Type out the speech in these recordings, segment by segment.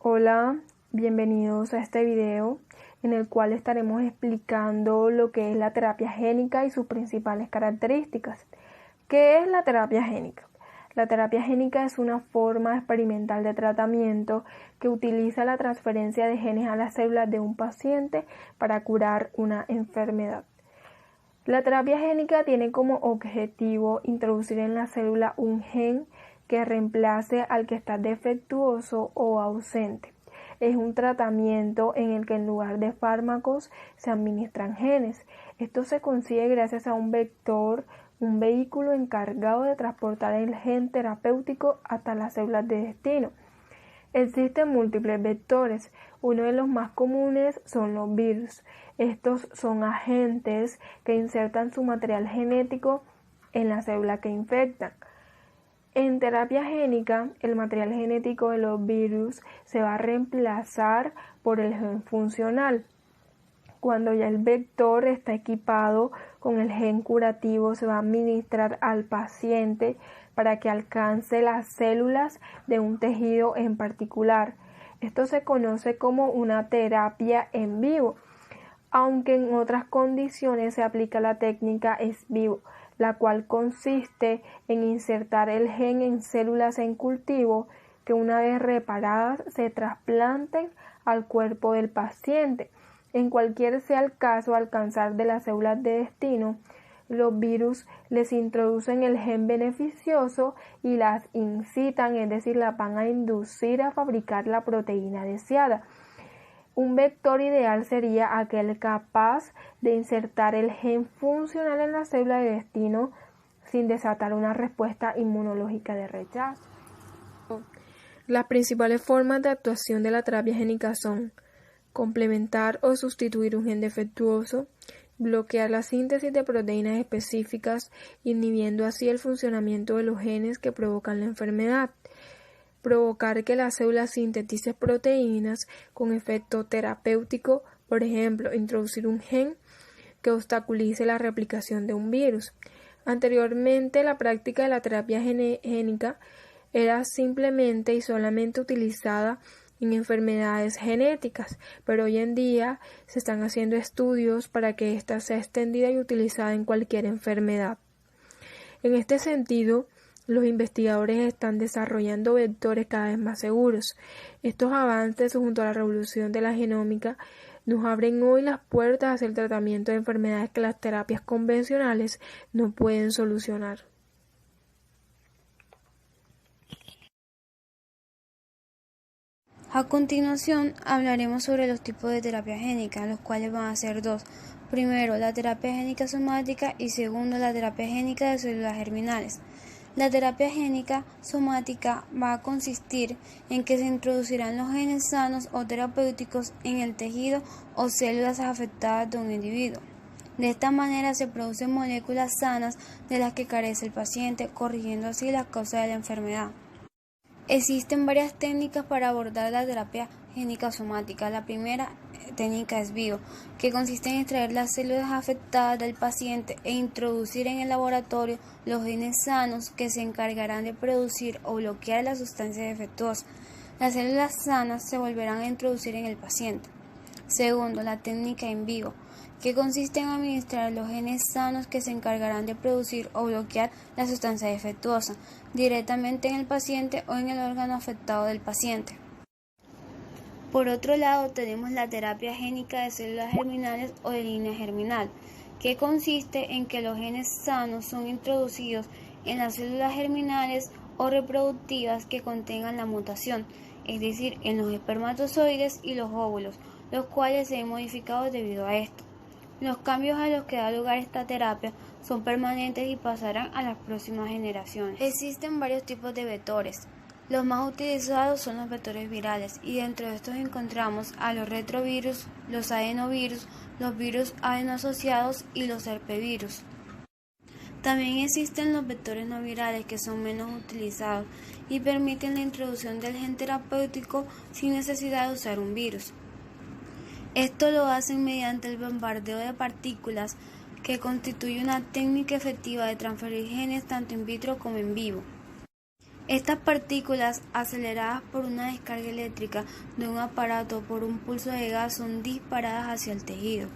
Hola, bienvenidos a este video en el cual estaremos explicando lo que es la terapia génica y sus principales características. ¿Qué es la terapia génica? La terapia génica es una forma experimental de tratamiento que utiliza la transferencia de genes a las células de un paciente para curar una enfermedad. La terapia génica tiene como objetivo introducir en la célula un gen que reemplace al que está defectuoso o ausente. Es un tratamiento en el que en lugar de fármacos se administran genes. Esto se consigue gracias a un vector, un vehículo encargado de transportar el gen terapéutico hasta las células de destino. Existen múltiples vectores. Uno de los más comunes son los virus. Estos son agentes que insertan su material genético en la célula que infectan. En terapia génica, el material genético de los virus se va a reemplazar por el gen funcional. Cuando ya el vector está equipado con el gen curativo, se va a administrar al paciente para que alcance las células de un tejido en particular. Esto se conoce como una terapia en vivo, aunque en otras condiciones se aplica la técnica ex vivo, la cual consiste en insertar el gen en células en cultivo que una vez reparadas se trasplanten al cuerpo del paciente. En cualquier sea el caso, al alcanzar de las células de destino, los virus les introducen el gen beneficioso y las incitan, es decir, las van a inducir a fabricar la proteína deseada. Un vector ideal sería aquel capaz de insertar el gen funcional en la célula de destino sin desatar una respuesta inmunológica de rechazo. Las principales formas de actuación de la terapia génica son complementar o sustituir un gen defectuoso, bloquear la síntesis de proteínas específicas, inhibiendo así el funcionamiento de los genes que provocan la enfermedad, provocar que la célula sintetice proteínas con efecto terapéutico, por ejemplo, introducir un gen que obstaculice la replicación de un virus. Anteriormente, la práctica de la terapia génica era simplemente y solamente utilizada en enfermedades genéticas, pero hoy en día se están haciendo estudios para que ésta sea extendida y utilizada en cualquier enfermedad. En este sentido, los investigadores están desarrollando vectores cada vez más seguros. Estos avances, junto a la revolución de la genómica, nos abren hoy las puertas hacia el tratamiento de enfermedades que las terapias convencionales no pueden solucionar. A continuación, hablaremos sobre los tipos de terapia génica, los cuales van a ser dos. Primero, la terapia génica somática y segundo, la terapia génica de células germinales. La terapia génica somática va a consistir en que se introducirán los genes sanos o terapéuticos en el tejido o células afectadas de un individuo. De esta manera se producen moléculas sanas de las que carece el paciente, corrigiendo así las causas de la enfermedad. Existen varias técnicas para abordar la terapia génica somática. La primera técnica es vivo, que consiste en extraer las células afectadas del paciente e introducir en el laboratorio los genes sanos que se encargarán de producir o bloquear la sustancia defectuosa. Las células sanas se volverán a introducir en el paciente. Segundo, la técnica en vivo, que consiste en administrar los genes sanos que se encargarán de producir o bloquear la sustancia defectuosa directamente en el paciente o en el órgano afectado del paciente. Por otro lado, tenemos la terapia génica de células germinales o de línea germinal, que consiste en que los genes sanos son introducidos en las células germinales o reproductivas que contengan la mutación, es decir, en los espermatozoides y los óvulos, los cuales se ven modificados debido a esto. Los cambios a los que da lugar esta terapia son permanentes y pasarán a las próximas generaciones. Existen varios tipos de vectores. Los más utilizados son los vectores virales y dentro de estos encontramos a los retrovirus, los adenovirus, los virus adenoasociados y los herpevirus. También existen los vectores no virales que son menos utilizados y permiten la introducción del gen terapéutico sin necesidad de usar un virus. Esto lo hacen mediante el bombardeo de partículas, que constituye una técnica efectiva de transferir genes tanto in vitro como en vivo. Estas partículas, aceleradas por una descarga eléctrica de un aparato por un pulso de gas, son disparadas hacia el tejido.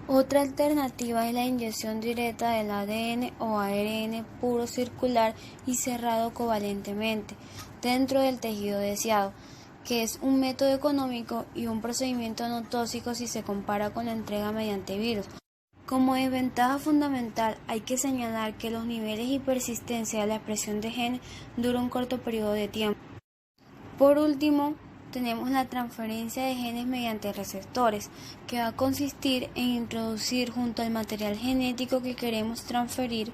Otra alternativa es la inyección directa del ADN o ARN puro circular y cerrado covalentemente dentro del tejido deseado, que es un método económico y un procedimiento no tóxico si se compara con la entrega mediante virus. Como desventaja fundamental, hay que señalar que los niveles y persistencia de la expresión de genes dura un corto periodo de tiempo. Por último, tenemos la transferencia de genes mediante receptores, que va a consistir en introducir junto al material genético que queremos transferir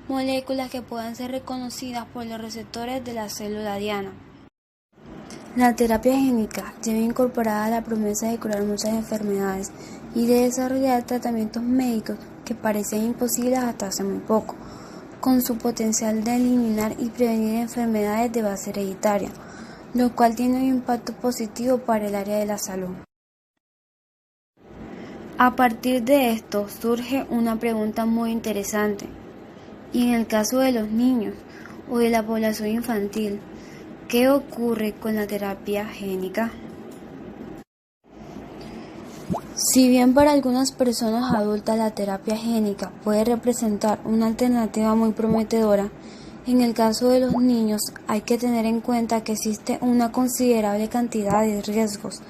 moléculas que puedan ser reconocidas por los receptores de la célula diana. La terapia génica lleva incorporada la promesa de curar muchas enfermedades y de desarrollar tratamientos médicos que parecían imposibles hasta hace muy poco, con su potencial de eliminar y prevenir enfermedades de base hereditaria, lo cual tiene un impacto positivo para el área de la salud. A partir de esto surge una pregunta muy interesante, y en el caso de los niños o de la población infantil, ¿qué ocurre con la terapia génica? Si bien para algunas personas adultas la terapia génica puede representar una alternativa muy prometedora, en el caso de los niños hay que tener en cuenta que existe una considerable cantidad de riesgos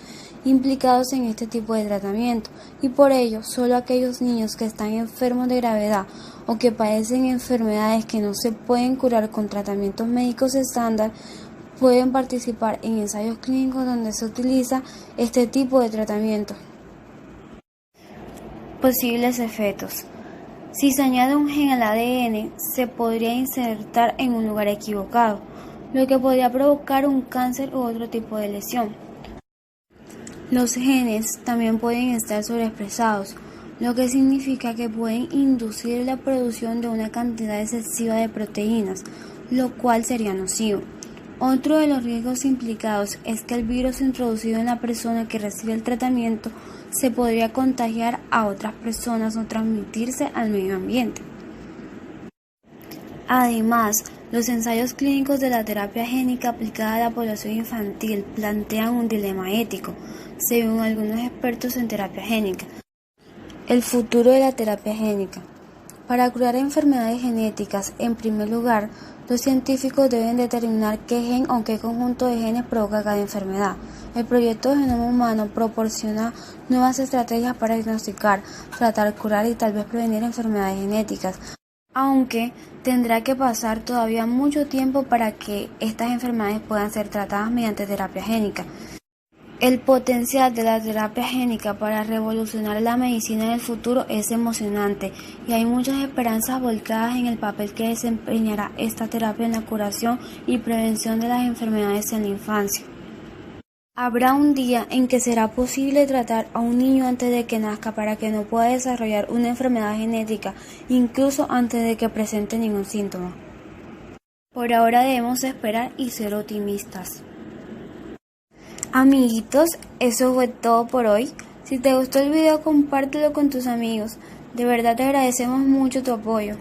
implicados en este tipo de tratamiento y por ello solo aquellos niños que están enfermos de gravedad o que padecen enfermedades que no se pueden curar con tratamientos médicos estándar pueden participar en ensayos clínicos donde se utiliza este tipo de tratamiento. Posibles efectos. Si se añade un gen al ADN, se podría insertar en un lugar equivocado, lo que podría provocar un cáncer u otro tipo de lesión. Los genes también pueden estar sobreexpresados, lo que significa que pueden inducir la producción de una cantidad excesiva de proteínas, lo cual sería nocivo. Otro de los riesgos implicados es que el virus introducido en la persona que recibe el tratamiento se podría contagiar a otras personas o transmitirse al medio ambiente. Además, los ensayos clínicos de la terapia génica aplicada a la población infantil plantean un dilema ético, según algunos expertos en terapia génica. El futuro de la terapia génica. Para curar enfermedades genéticas, en primer lugar, los científicos deben determinar qué gen o qué conjunto de genes provoca cada enfermedad. El proyecto de genoma humano proporciona nuevas estrategias para diagnosticar, tratar, curar y tal vez prevenir enfermedades genéticas, aunque tendrá que pasar todavía mucho tiempo para que estas enfermedades puedan ser tratadas mediante terapia génica. El potencial de la terapia génica para revolucionar la medicina del futuro es emocionante y hay muchas esperanzas volcadas en el papel que desempeñará esta terapia en la curación y prevención de las enfermedades en la infancia. Habrá un día en que será posible tratar a un niño antes de que nazca para que no pueda desarrollar una enfermedad genética, incluso antes de que presente ningún síntoma. Por ahora debemos esperar y ser optimistas. Amiguitos, eso fue todo por hoy. Si te gustó el video, compártelo con tus amigos. De verdad te agradecemos mucho tu apoyo.